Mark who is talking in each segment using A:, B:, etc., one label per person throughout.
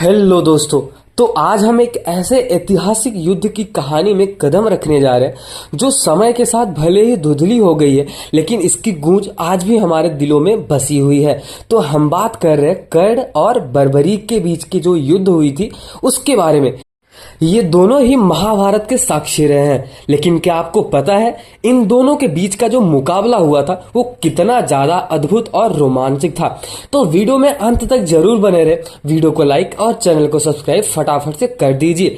A: Hello दोस्तों। तो आज हम एक ऐसे ऐतिहासिक युद्ध की कहानी में कदम रखने जा रहे हैं जो समय के साथ भले ही धुंधली हो गई है, लेकिन इसकी गूंज आज भी हमारे दिलों में बसी हुई है। तो हम बात कर रहे हैं कर्ण और बर्बरीक के बीच की जो युद्ध हुई थी उसके बारे में। ये दोनों ही महाभारत के साक्षी रहे हैं, लेकिन क्या आपको पता है इन दोनों के बीच का जो मुकाबला हुआ था वो कितना ज्यादा अद्भुत और रोमांचक था। तो वीडियो में अंत तक जरूर बने रहे। वीडियो को लाइक और चैनल को सब्सक्राइब फटाफट से कर दीजिए।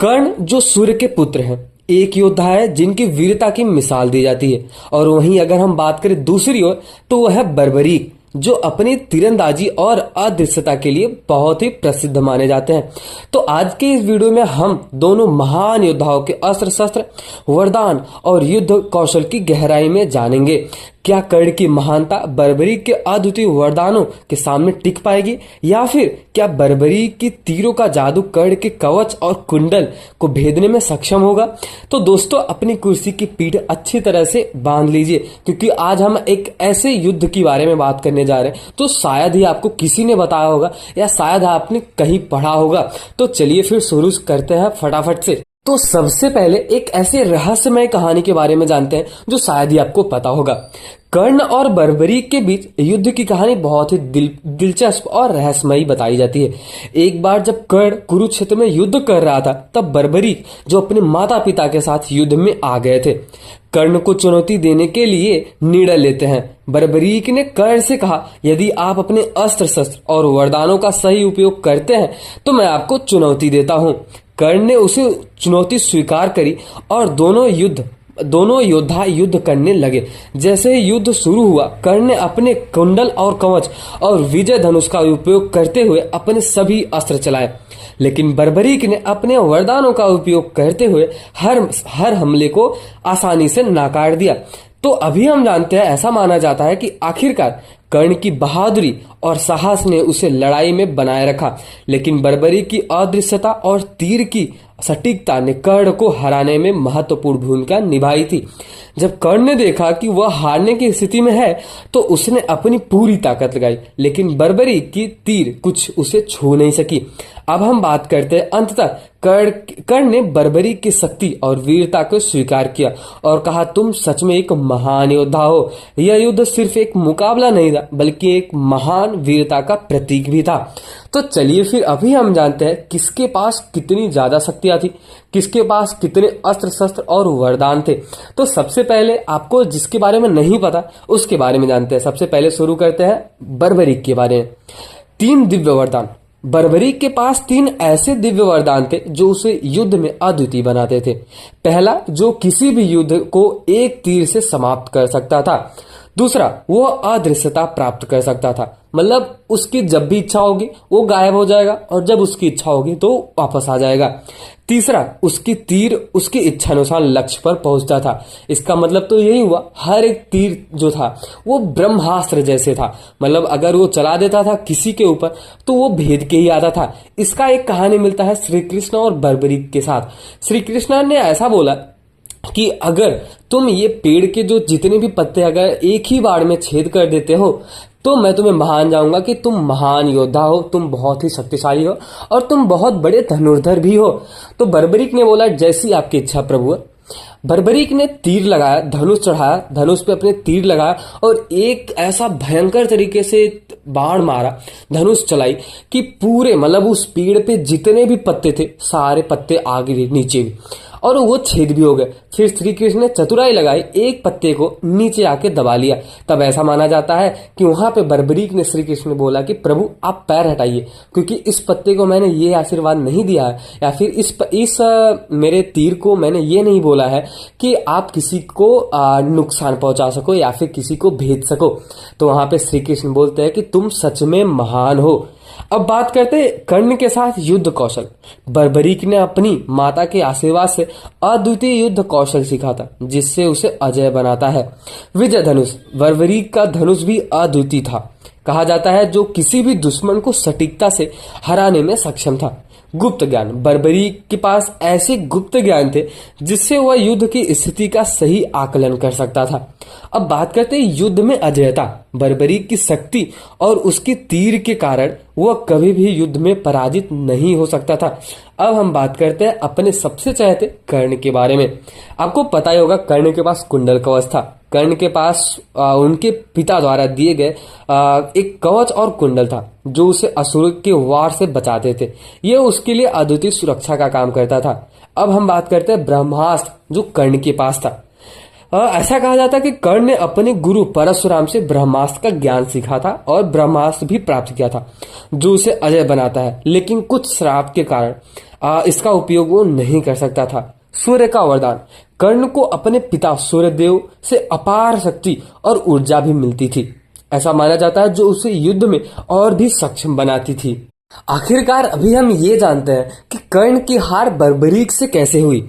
A: कर्ण जो सूर्य के पुत्र हैं, एक योद्धा है जिनकी वीरता की मिसाल दी जाती है, और वहीं अगर हम बात करें दूसरी ओर तो वह है बर्बरीक जो अपनी तीरंदाजी और अदृश्यता के लिए बहुत ही प्रसिद्ध माने जाते हैं। तो आज के इस वीडियो में हम दोनों महान योद्धाओं के अस्त्र शस्त्र, वरदान और युद्ध कौशल की गहराई में जानेंगे। क्या कर्ण की महानता बर्बरीक के अद्वितीय वरदानों के सामने टिक पाएगी, या फिर क्या बर्बरीक की तीरों का जादू कर्ण के कवच और कुंडल को भेदने में सक्षम होगा? तो दोस्तों अपनी कुर्सी की पीठ अच्छी तरह से बांध लीजिए, क्योंकि आज हम एक ऐसे युद्ध के बारे में बात करने जा रहे हैं तो शायद ही आपको किसी ने बताया होगा या शायद आपने कहीं पढ़ा होगा। तो चलिए फिर शुरू करते हैं फटाफट से। तो सबसे पहले एक ऐसे रहस्यमय कहानी के बारे में जानते हैं जो शायद ही आपको पता होगा। कर्ण और बर्बरीक के बीच युद्ध की कहानी बहुत ही दिलचस्प और रहस्यमयी बताई जाती है। एक बार जब कर्ण कुरुक्षेत्र में युद्ध कर रहा था, तब बर्बरीक जो अपने माता पिता के साथ युद्ध में आ गए थे, कर्ण को चुनौती देने के लिए निर्णय लेते हैं। बर्बरीक ने कर्ण से कहा, यदि आप अपने अस्त्र शस्त्र और वरदानों का सही उपयोग करते हैं तो मैं आपको चुनौती देता हूं। कर्ण ने उसे चुनौती स्वीकार करी और दोनों योद्धा युद्ध करने लगे। जैसे ही युद्ध शुरू हुआ, कर्ण ने अपने कुंडल और कवच और विजय धनुष का उपयोग करते हुए अपने सभी अस्त्र चलाए, लेकिन बर्बरीक ने अपने वरदानों का उपयोग करते हुए हर हमले को आसानी से नाकार दिया। तो अभी हम जानते हैं, ऐसा माना जाता है कि आखिरकार कर्ण की बहादुरी और साहस ने उसे लड़ाई में बनाए रखा, लेकिन बर्बरीक की अदृश्यता और तीर की सटीकता ने कर्ण को हराने में महत्वपूर्ण भूमिका निभाई थी। जब कर्ण ने देखा कि वह हारने की स्थिति में है तो उसने अपनी पूरी ताकत लगाई, लेकिन बर्बरीक की तीर कुछ उसे छू नहीं सकी। अब हम बात करते हैं अंततः कर्ण ने बर्बरीक की शक्ति और वीरता को स्वीकार किया और कहा, तुम सच में एक महान योद्धा हो। यह युद्ध सिर्फ एक मुकाबला नहीं था, बल्कि एक महान वीरता का प्रतीक भी था। तो चलिए फिर अभी हम जानते हैं किसके पास कितनी ज्यादा शक्तियां थी, किसके पास कितने अस्त्र शस्त्र और वरदान थे। तो सबसे पहले आपको जिसके बारे में नहीं पता उसके बारे में जानते हैं। सबसे पहले शुरू करते हैं बर्बरीक के बारे में। 3 दिव्य वरदान। बर्बरीक के पास 3 ऐसे दिव्य वरदान थे जो उसे युद्ध में अद्वितीय बनाते थे। पहला, जो किसी भी युद्ध को एक तीर से समाप्त कर सकता था। दूसरा, वो अदृश्यता प्राप्त कर सकता था, मतलब उसकी जब भी इच्छा होगी वो गायब हो जाएगा और जब उसकी इच्छा होगी तो वापस आ जाएगा। तीसरा, उसकी तीर उसकी इच्छा अनुसार लक्ष्य पर पहुंचता था। इसका मतलब तो यही हुआ, हर एक तीर जो था वो ब्रह्मास्त्र जैसे था, मतलब अगर वो चला देता था किसी के ऊपर तो वो भेद के ही आता था। इसका एक कहानी मिलता है श्री कृष्ण और बर्बरीक के साथ। श्री कृष्ण ने ऐसा बोला कि अगर तुम ये पेड़ के जो जितने भी पत्ते अगर एक ही बार में छेद कर देते हो तो मैं तुम्हें मान जाऊंगा कि तुम महान योद्धा हो, तुम बहुत ही शक्तिशाली हो और तुम बहुत बड़े धनुर्धर भी हो। तो बर्बरीक ने बोला, जैसी आपकी इच्छा प्रभु। बर्बरीक ने तीर लगाया, धनुष चढ़ाया, धनुष पे अपने तीर लगाया और एक ऐसा भयंकर तरीके से बाण मारा, धनुष चलाई कि पूरे मतलब उस पेड़ पे जितने भी पत्ते थे सारे पत्ते आगे नीचे भी, और वो छेद भी हो गए। फिर श्री कृष्ण ने चतुराई लगाई, एक पत्ते को नीचे आके दबा लिया। तब ऐसा माना जाता है कि वहां पे बर्बरीक ने श्री कृष्ण ने बोला कि प्रभु आप पैर हटाइए, क्योंकि इस पत्ते को मैंने ये आशीर्वाद नहीं दिया है, या फिर इस मेरे तीर को मैंने ये नहीं बोला है कि आप किसी को नुकसान पहुंचा सको या फिर किसी को भेज सको। तो वहां पे श्री कृष्ण बोलते हैं कि तुम सच में महान हो। अब बात करते हैं कर्ण के साथ युद्ध कौशल। बर्बरीक ने अपनी माता के आशीर्वाद से अद्वितीय युद्ध कौशल सीखा था, जिससे उसे अजय बनाता है। विजय धनुष। बर्बरीक का धनुष भी अद्वितीय था। कहा जाता है, जो किसी भी दुश्मन को सटीकता से हराने में सक्षम था। गुप्त ज्ञान, बर्बरीक के पास ऐसे गुप्त ज्ञान थे जिससे वह युद्ध की स्थिति का सही आकलन कर सकता था। अब बात करते हैं युद्ध में अजयता। बर्बरीक की शक्ति और उसके तीर के कारण वह कभी भी युद्ध में पराजित नहीं हो सकता था। अब हम बात करते हैं अपने सबसे चहेते कर्ण के बारे में। आपको पता ही होगा, कर्ण के पास कुंडल कवच था। कर्ण के पास उनके पिता द्वारा दिए गए एक कवच और कुंडल था जो उसे असुर के वार से बचाते थे। ये उसके लिए अद्वितीय सुरक्षा का काम करता था। अब हम बात करते हैं ब्रह्मास्त्र जो कर्ण के पास था। ऐसा कहा जाता है कि कर्ण ने अपने गुरु परशुराम से ब्रह्मास्त्र का ज्ञान सीखा था और ब्रह्मास्त्र भी प्राप्त किया था जो उसे अजय बनाता है, लेकिन कुछ श्राप के कारण इसका उपयोग वो नहीं कर सकता था। सूर्य का वरदान, कर्ण को अपने पिता सूर्यदेव से अपार शक्ति और ऊर्जा भी मिलती थी, ऐसा माना जाता है, जो उसे युद्ध में और भी सक्षम बनाती थी। आखिरकार अभी हम ये जानते हैं कि कर्ण की हार बर्बरीक से कैसे हुई।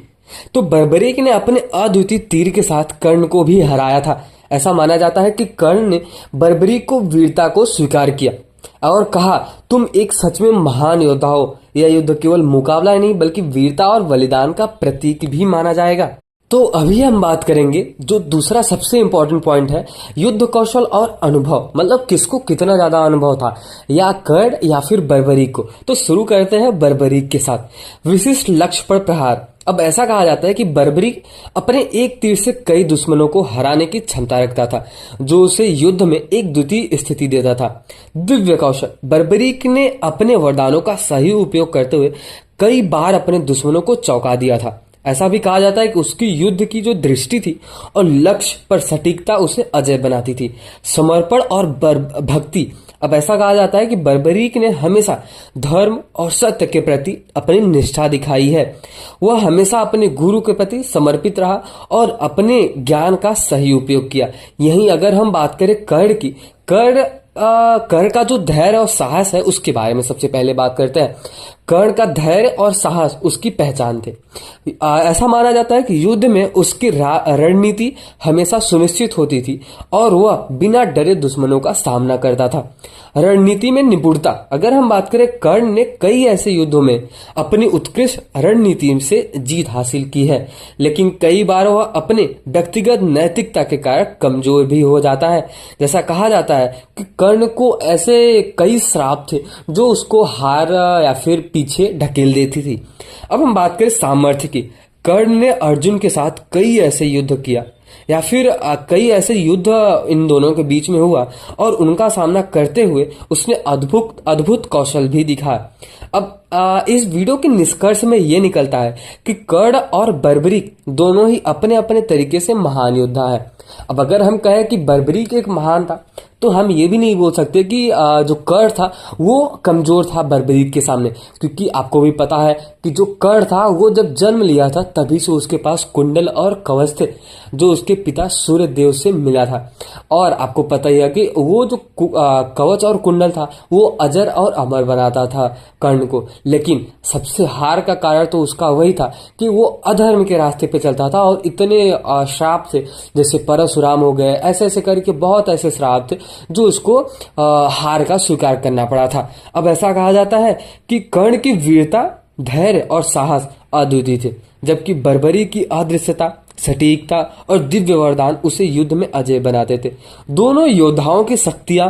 A: तो बर्बरीक ने अपने अद्वितीय तीर के साथ कर्ण को भी हराया था। ऐसा माना जाता है कि कर्ण ने बर्बरीक को वीरता को स्वीकार किया और कहा, तुम एक सच में महान योद्धा हो। यह युद्ध केवल मुकाबला ही नहीं बल्कि वीरता और बलिदान का प्रतीक भी माना जाएगा। तो अभी हम बात करेंगे जो दूसरा सबसे इंपॉर्टेंट पॉइंट है, युद्ध कौशल और अनुभव। मतलब किसको कितना ज्यादा अनुभव था, या कर्ण या फिर बर्बरीक को। तो शुरू करते हैं बर्बरीक के साथ। विशिष्ट लक्ष्य पर प्रहार। अब ऐसा कहा जाता है कि बर्बरीक अपने एक तीर से कई दुश्मनों को हराने की क्षमता रखता था, जो उसे युद्ध में एक द्वितीय स्थिति देता था। दिव्य कौशल, बर्बरीक ने अपने वरदानों का सही उपयोग करते हुए कई बार अपने दुश्मनों को चौंका दिया था। ऐसा भी कहा जाता है कि उसकी युद्ध की जो दृष्टि थी और लक्ष्य पर सटीकता उसे अजय बनाती थी। समर्पण और भक्ति। अब ऐसा कहा जाता है कि बर्बरीक ने हमेशा धर्म और सत्य के प्रति अपनी निष्ठा दिखाई है। वह हमेशा अपने गुरु के प्रति समर्पित रहा और अपने ज्ञान का सही उपयोग किया। यहीं अगर हम बात करें कर्ण की, कर्ण का जो धैर्य और साहस है उसके बारे में सबसे पहले बात करते हैं। कर्ण का धैर्य और साहस उसकी पहचान थे। ऐसा माना जाता है कि युद्ध में उसकी रणनीति हमेशा सुनिश्चित होती थी और वह बिना डरे दुश्मनों का सामना करता था। रणनीति में निपुणता, अगर हम बात करें, कर्ण ने कई ऐसे युद्धों में अपनी उत्कृष्ट रणनीति से जीत हासिल की है, लेकिन कई बार वह अपने व्यक्तिगत नैतिकता के कारण कमजोर भी हो जाता है। जैसा कहा जाता है कि कर्ण को ऐसे कई श्राप थे जो उसको हार या फिर पीछे ढकेल देती थी। अब हम बात करें सामर्थ्य की। कर्ण ने अर्जुन के साथ कई ऐसे युद्ध किया या फिर कई ऐसे युद्ध इन दोनों के बीच में हुआ और उनका सामना करते हुए उसने अद्भुत कौशल भी दिखाया। अब इस वीडियो के निष्कर्ष में ये निकलता है कि कर्ण और बर्बरीक दोनों ही अपने अपने तरीके से महान योद्धा है। अब अगर हम कहें कि बर्बरीक एक महान था, तो हम ये भी नहीं बोल सकते कि जो कर्ण था वो कमजोर था बर्बरीक के सामने, क्योंकि आपको भी पता है कि जो कर्ण था वो जब जन्म लिया था तभी से उसके पास कुंडल और कवच थे जो उसके पिता सूर्यदेव से मिला था। और आपको पता ही है कि वो जो कवच और कुंडल था वो अजर और अमर बनाता था कर्ण को, लेकिन सबसे हार का कारण तो उसका वही था कि वो अधर्म के रास्ते पे चलता था और इतने श्राप थे, जैसे परशुराम हो गए, ऐसे ऐसे करके बहुत ऐसे श्राप थे जो उसको हार का स्वीकार करना पड़ा था। अब ऐसा कहा जाता है कि कर्ण की वीरता, धैर्य और साहस अद्वितीय थे, जबकि बर्बरीक की अदृश्यता, सटीकता और दिव्य वरदान उसे युद्ध में अजय बनाते थे। दोनों योद्धाओं की शक्तियां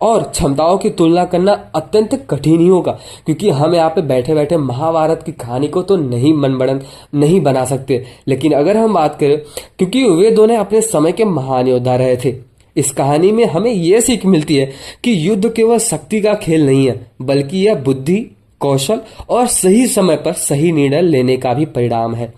A: और क्षमताओं की तुलना करना अत्यंत कठिन ही होगा, क्योंकि हम यहाँ पे बैठे बैठे महाभारत की कहानी को तो नहीं बना सकते। लेकिन अगर हम बात करें, क्योंकि वे दोनों अपने समय के महान योद्धा रहे थे, इस कहानी में हमें यह सीख मिलती है कि युद्ध केवल शक्ति का खेल नहीं है, बल्कि यह बुद्धि, कौशल और सही समय पर सही निर्णय लेने का भी परिणाम है।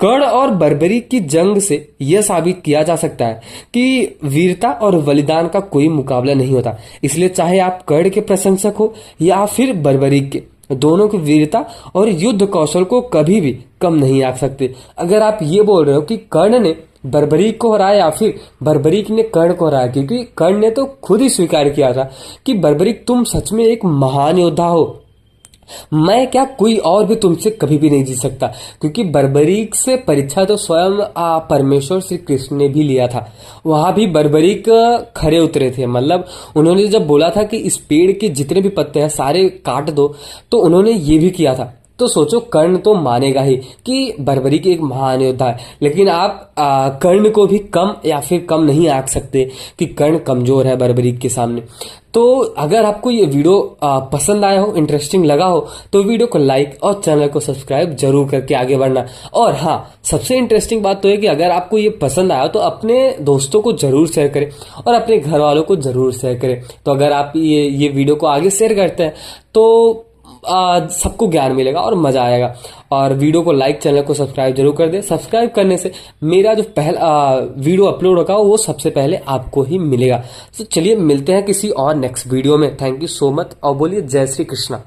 A: कर्ण और बर्बरीक की जंग से यह साबित किया जा सकता है कि वीरता और बलिदान का कोई मुकाबला नहीं होता। इसलिए चाहे आप कर्ण के प्रशंसक हो या फिर बर्बरीक के, दोनों की वीरता और युद्ध कौशल को कभी भी कम नहीं आंक सकते। अगर आप ये बोल रहे हो कि कर्ण ने बर्बरीक को हराया या फिर बर्बरीक ने कर्ण को हराया, क्योंकि कर्ण ने तो खुद ही स्वीकार किया था कि बर्बरीक तुम सच में एक महान योद्धा हो, मैं क्या, कोई और भी तुमसे कभी भी नहीं जीत सकता, क्योंकि बर्बरीक से परीक्षा तो स्वयं परमेश्वर श्री कृष्ण ने भी लिया था। वहां भी बर्बरीक खरे उतरे थे। मतलब उन्होंने जब बोला था कि इस पेड़ के जितने भी पत्ते हैं सारे काट दो, तो उन्होंने ये भी किया था। तो सोचो, कर्ण तो मानेगा ही कि बर्बरीक एक महान योद्धा है, लेकिन आप कर्ण को भी कम या फिर कम नहीं आंक सकते कि कर्ण कमजोर है बर्बरीक के सामने। तो अगर आपको ये वीडियो पसंद आया हो, इंटरेस्टिंग लगा हो, तो वीडियो को लाइक और चैनल को सब्सक्राइब जरूर करके आगे बढ़ना। और हाँ, सबसे इंटरेस्टिंग बात तो है कि अगर आपको ये पसंद आया तो अपने दोस्तों को जरूर शेयर करें और अपने घर वालों को जरूर शेयर करें। तो अगर आप ये वीडियो को आगे शेयर करते हैं तो सबको ज्ञान मिलेगा और मजा आएगा। और वीडियो को लाइक, चैनल को सब्सक्राइब जरूर कर दे। सब्सक्राइब करने से मेरा जो पहला वीडियो अपलोड होगा वो सबसे पहले आपको ही मिलेगा। तो चलिए मिलते हैं किसी और नेक्स्ट वीडियो में। थैंक यू सो मच और बोलिए जय श्री कृष्णा।